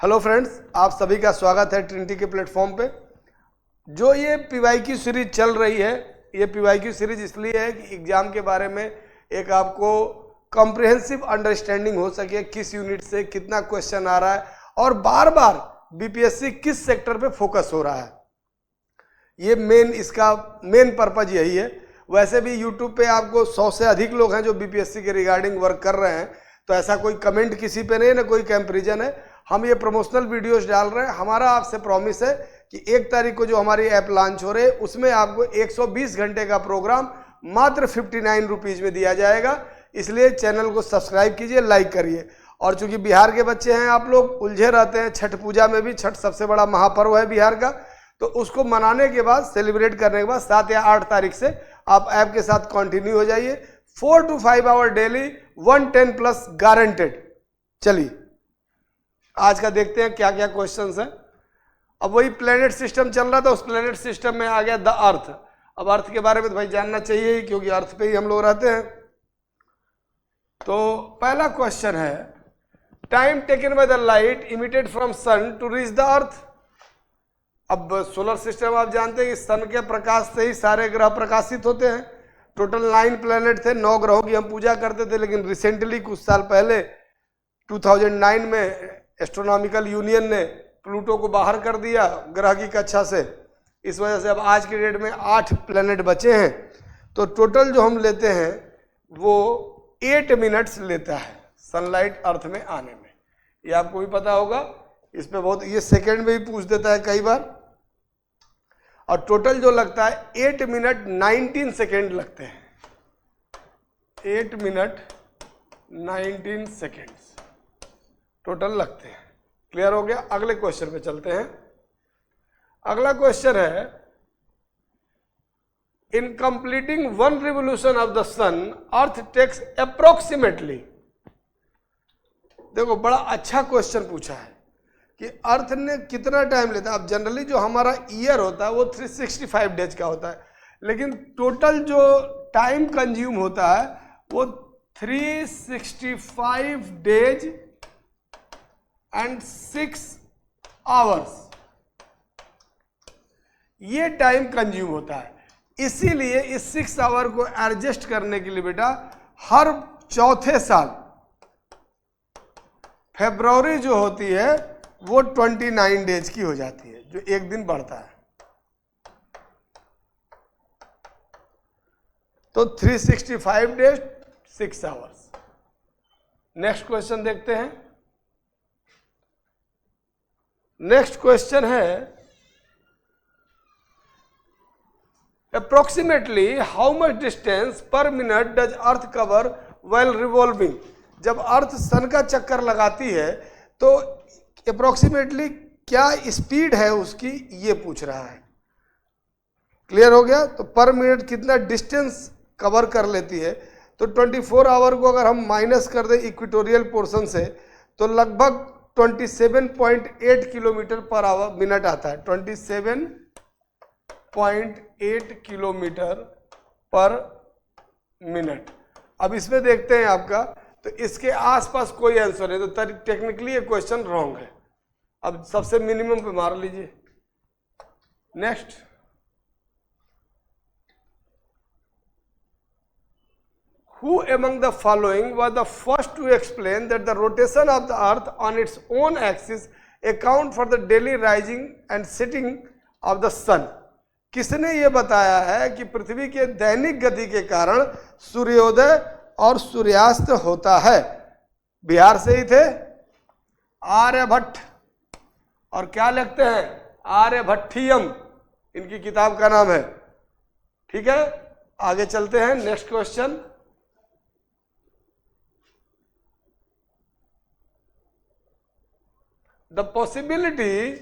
Hello friends, आप सभी का स्वागत है ट्रिनिटी के प्लेटफॉर्म पे। जो ये पीवाईक्यू सीरीज चल रही है, ये पीवाईक्यू सीरीज इसलिए है कि एग्जाम के बारे में एक आपको कॉम्प्रिहेंसिव अंडरस्टैंडिंग हो सके, किस यूनिट से कितना क्वेश्चन आ रहा है और बार बार बीपीएससी किस सेक्टर पे फोकस हो रहा है। ये इसका मेन पर्पज यही है। वैसे भी यूट्यूब पे आपको 100 से अधिक लोग हैं जो बीपीएससी के रिगार्डिंग वर्क कर रहे हैं, तो ऐसा कोई कमेंट किसी पे नहीं है, ना कोई कंपैरिजन है। हम ये प्रमोशनल वीडियोस डाल रहे हैं। हमारा आपसे प्रॉमिस है कि 1 तारीख को जो हमारी ऐप लॉन्च हो रही है उसमें आपको 120 घंटे का प्रोग्राम मात्र 59 रुपीज़ में दिया जाएगा। इसलिए चैनल को सब्सक्राइब कीजिए, लाइक करिए। और चूंकि बिहार के बच्चे हैं, आप लोग उलझे रहते हैं छठ पूजा में भी। छठ सबसे बड़ा महापर्व है बिहार का, तो उसको मनाने के बाद, सेलिब्रेट करने के बाद 7 या 8 तारीख से आप ऐप के साथ कंटिन्यू हो जाइए। 4 to 5 आवर डेली 110+ गारंटेड। चलिए आज का देखते हैं क्या क्या क्वेश्चंस हैं। अब वही प्लेनेट सिस्टम चल रहा था, उस प्लेनेट सिस्टम में आ गया द अर्थ। अब अर्थ के बारे में तो भाई जानना चाहिए ही, क्योंकि अर्थ पे ही हम लोग रहते हैं। तो पहला क्वेश्चन है, time taken by the light emitted from sun to reach the earth. अब सोलर सिस्टम आप जानते हैं कि सन के प्रकाश से ही सारे ग्रह प्रकाशित होते हैं। टोटल 9 प्लेनेट थे, 9 ग्रहों की हम पूजा करते थे। लेकिन रिसेंटली कुछ साल पहले 2009 में एस्ट्रोनॉमिकल यूनियन ने प्लूटो को बाहर कर दिया ग्रह की कक्षा से। इस वजह से अब आज की डेट में 8 प्लेनेट बचे हैं। तो टोटल जो हम लेते हैं वो 8 मिनट्स लेता है सनलाइट अर्थ में आने में। ये आपको भी पता होगा। इस पे बहुत, ये सेकेंड में भी पूछ देता है कई बार। और टोटल जो लगता है 8 मिनट 19 सेकेंड लगते हैं। 8 मिनट 19 सेकेंड्स टोटल लगते हैं। क्लियर हो गया? अगले क्वेश्चन पे चलते हैं। अगला क्वेश्चन है, in completing 1 revolution of the sun earth takes approximately. देखो बड़ा अच्छा क्वेश्चन पूछा है कि अर्थ ने कितना टाइम लेता है। अब जनरली जो हमारा ईयर होता है वो 365 डेज का होता है, लेकिन टोटल जो टाइम कंज्यूम होता है वो 365 डेज एंड 6 आवर्स, ये टाइम कंज्यूम होता है। इसीलिए इस 6 आवर को एडजस्ट करने के लिए बेटा हर चौथे साल फरवरी जो होती है वो 29 डेज की हो जाती है, जो एक दिन बढ़ता है। तो 365 डेज 6 आवर्स। नेक्स्ट क्वेश्चन देखते हैं। नेक्स्ट क्वेश्चन है, अप्रोक्सीमेटली हाउ मच डिस्टेंस पर minute does earth cover while revolving. जब अर्थ सन का चक्कर लगाती है तो अप्रोक्सीमेटली क्या स्पीड है उसकी, ये पूछ रहा है। क्लियर हो गया? तो पर मिनट कितना डिस्टेंस कवर कर लेती है। तो 24 आवर को अगर हम माइनस कर दें इक्वेटोरियल पोर्शन से, तो लगभग 27.8 किलोमीटर पर आवर मिनट आता है। 27.8 किलोमीटर पर मिनट। अब इसमें देखते हैं आपका, तो इसके आसपास कोई आंसर नहीं, तो टेक्निकली ये क्वेश्चन रॉन्ग है। अब सबसे मिनिमम पे मार लीजिए। Next, Who among the following was the first to explain that the rotation of the earth on its own axis account for the daily rising and setting of the sun? किसने ये बताया है कि पृथ्वी के दैनिक गति के कारण सूर्योदय और सूर्यास्त होता है? बिहार से ही थे आर्यभट्ट। और क्या लिखते हैं? आर्यभट्टियम इनकी किताब का नाम है। ठीक है, आगे चलते हैं। Next question, the possibility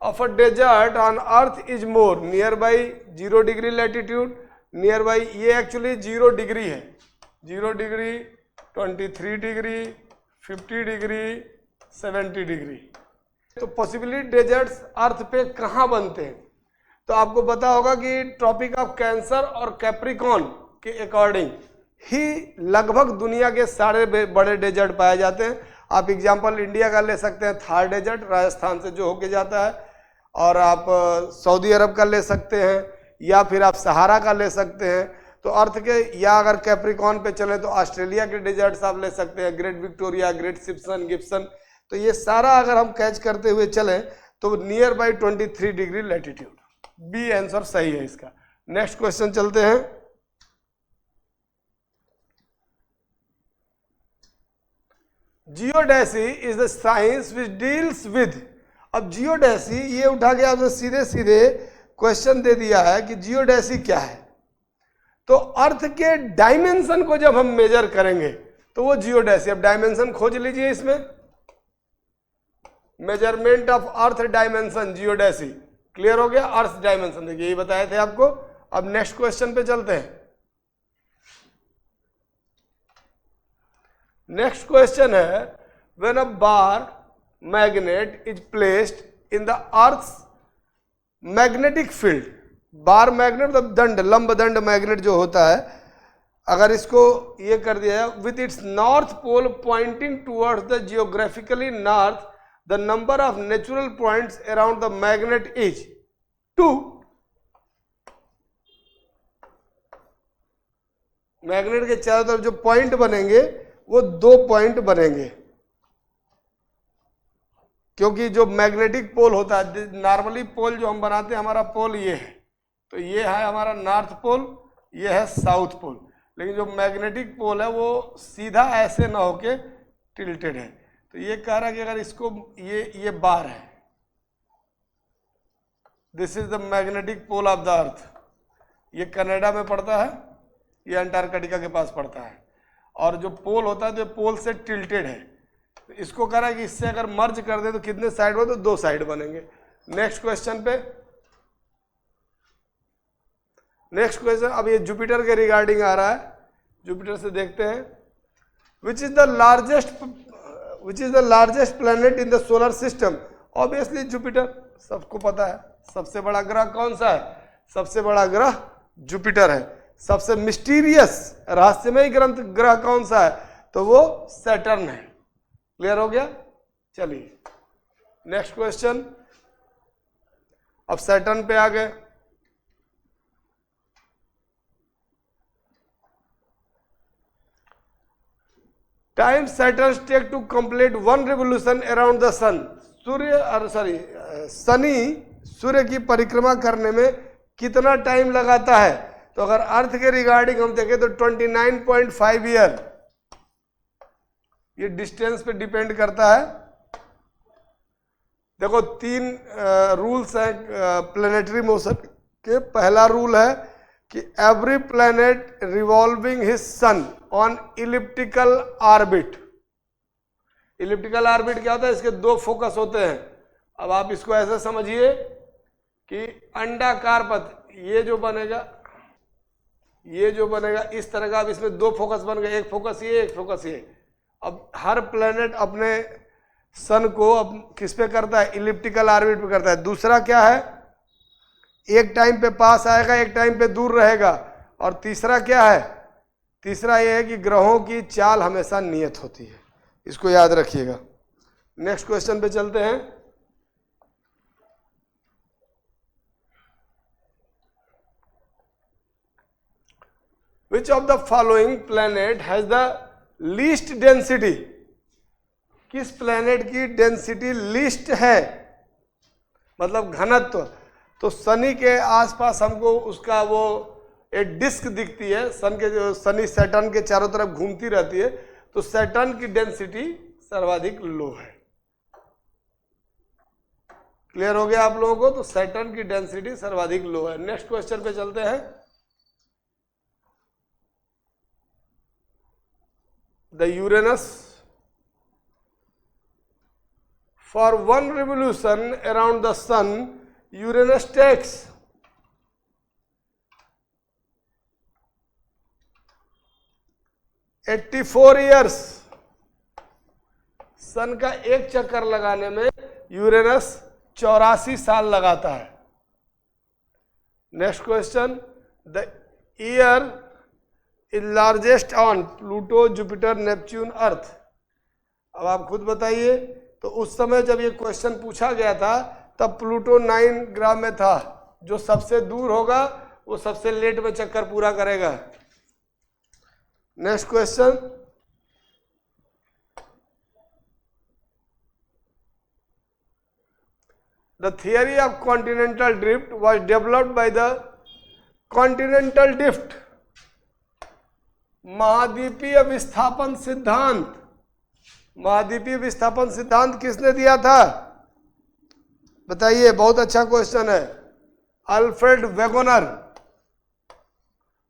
of a desert on earth is more nearby 0 degree latitude, nearby ये एक्चुअली 0 डिग्री है। 0 डिग्री, 23 डिग्री, 50 डिग्री, 70 डिग्री। तो पॉसिबिलिटी डेजर्ट्स अर्थ पे कहाँ बनते हैं? तो आपको पता होगा कि ट्रॉपिक ऑफ कैंसर और कैप्रिकॉन के अकॉर्डिंग ही लगभग दुनिया के सारे बड़े डेजर्ट पाए जाते हैं। आप एग्जांपल इंडिया का ले सकते हैं, थार डेजर्ट राजस्थान से जो होके जाता है, और आप सऊदी अरब का ले सकते हैं, या फिर आप सहारा का ले सकते हैं। तो अर्थ के, या अगर कैप्रिकॉन पे चले तो ऑस्ट्रेलिया के डेजर्ट्स आप ले सकते हैं, great Victoria, great Simpson, Gibson. तो ये सारा अगर हम कैच करते हुए चलें तो near by 23 degree latitude, B answer सही है इसका। नेक्स्ट क्वेश्चन चलते हैं। Geodesy is the science which deals with, अब जियोडेसी ये उठा के आपने सीधे सीधे क्वेश्चन दे दिया है कि जियोडेसी क्या है। तो अर्थ के डायमेंशन को जब हम मेजर करेंगे तो वो जियोडेसी, अब डायमेंशन खोज लीजिए इसमें, measurement of earth dimension geodesy, clear हो गया। अर्थ डायमेंशन देखिए यही बताए थे आपको। अब नेक्स्ट क्वेश्चन पे चलते हैं। नेक्स्ट क्वेश्चन है, when a bar magnet is placed in the earth magnetic field, bar magnet मतलब दंड, लंब दंड मैग्नेट जो होता है, अगर इसको ये कर दिया जाए with its north pole pointing towards the geographically north, the number of natural points around the magnet is 2। Magnet के चारों तरफ जो पॉइंट बनेंगे वो 2 पॉइंट बनेंगे, क्योंकि जो मैग्नेटिक पोल होता है, नॉर्मली पोल जो हम बनाते हैं, हमारा पोल ये है, तो ये है हमारा नॉर्थ पोल, ये है साउथ पोल। लेकिन जो मैग्नेटिक पोल है वो सीधा ऐसे ना होके टिल्टेड है। तो ये कह रहा है कि अगर इसको ये बार है, this is the magnetic pole of the earth, ये कनाडा में पड़ता है, ये अंटार्कटिका के पास पड़ता है, और जो पोल होता है तो पोल से टिल्टेड है। तो इसको कह रहा है कि इससे अगर मर्ज कर दे तो कितने साइड हो, तो 2 साइड बनेंगे। नेक्स्ट क्वेश्चन पे, नेक्स्ट क्वेश्चन, अब ये जुपिटर के रिगार्डिंग आ रहा है, जुपिटर से देखते हैं। Which is the largest planet in the solar system, obviously Jupiter, सबको पता है। सबसे बड़ा ग्रह कौन सा है, सबसे बड़ा ग्रह जुपिटर है। सबसे मिस्टीरियस रहस्यमय ग्रह कौन सा है, तो वो सैटर्न है। क्लियर हो गया। चलिए नेक्स्ट क्वेश्चन, अब सैटर्न पे आ गए। Time Saturn take to complete 1 revolution around the sun, Shani सूर्य की परिक्रमा करने में कितना टाइम लगाता है। तो अगर अर्थ के रिगार्डिंग हम देखें तो 29.5 ईयर, ये डिस्टेंस पे डिपेंड करता है। देखो 3 रूल्स हैं प्लेनेटरी मोशन के। पहला रूल है कि every planet revolving his son on elliptical orbit. Elliptical orbit क्या होता है, इसके 2 फोकस होते हैं। अब आप इसको ऐसे समझिए कि अंडाकार पथ, ये जो बनेगा इस तरह का, अब इसमें 2 फोकस बन गए, एक फोकस ये, एक फोकस ये। अब हर प्लैनेट अपने सन को अब किस पे करता है, इलिप्टिकल ऑर्बिट पे करता है। दूसरा क्या है, एक टाइम पे पास आएगा, एक टाइम पे दूर रहेगा। और तीसरा क्या है, तीसरा ये है कि ग्रहों की चाल हमेशा नियत होती है, इसको याद रखिएगा। नेक्स्ट क्वेश्चन पे चलते हैं। Which of the following planet has the least density? किस प्लैनेट की डेंसिटी लीस्ट है, मतलब घनत्व। तो शनि के आसपास हमको उसका वो एक डिस्क दिखती है, सन के जो शनि सैटर्न के चारों तरफ घूमती रहती है, तो सैटर्न की डेंसिटी सर्वाधिक लो है। क्लियर हो गया आप लोगों को, तो सैटर्न की डेंसिटी सर्वाधिक लो है। नेक्स्ट क्वेश्चन पे चलते हैं। The Uranus, for 1 revolution around the sun, Uranus takes 84 years। सन का एक चक्कर लगाने में यूरेनस 84 साल लगाता है। Next question, the year is largest on Pluto, Jupiter, Neptune, Earth. अब आप खुद बताइए। तो उस समय जब ये क्वेश्चन पूछा गया था तब प्लूटो 9 ग्राम में था। जो सबसे दूर होगा वो सबसे लेट में चक्कर पूरा करेगा। Next question, the theory of continental drift was developed by the continental drift, महाद्वीपीय विस्थापन सिद्धांत। महाद्वीपीय विस्थापन सिद्धांत किसने दिया था बताइए? बहुत अच्छा क्वेश्चन है। अल्फ्रेड वेगोनर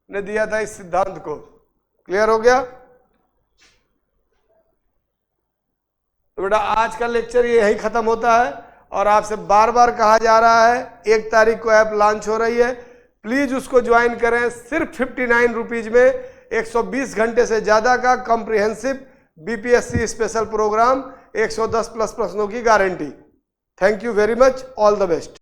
ने दिया था इस सिद्धांत को। क्लियर हो गया? तो बेटा आज का लेक्चर ये यही खत्म होता है और आपसे बार बार कहा जा रहा है 1 तारीख को ऐप लॉन्च हो रही है, प्लीज उसको ज्वाइन करें। सिर्फ 59 रुपीज में 120 घंटे से ज्यादा का comprehensive BPSC special programme, 110 plus प्रश्नों की गारंटी। Thank you very much, all the best.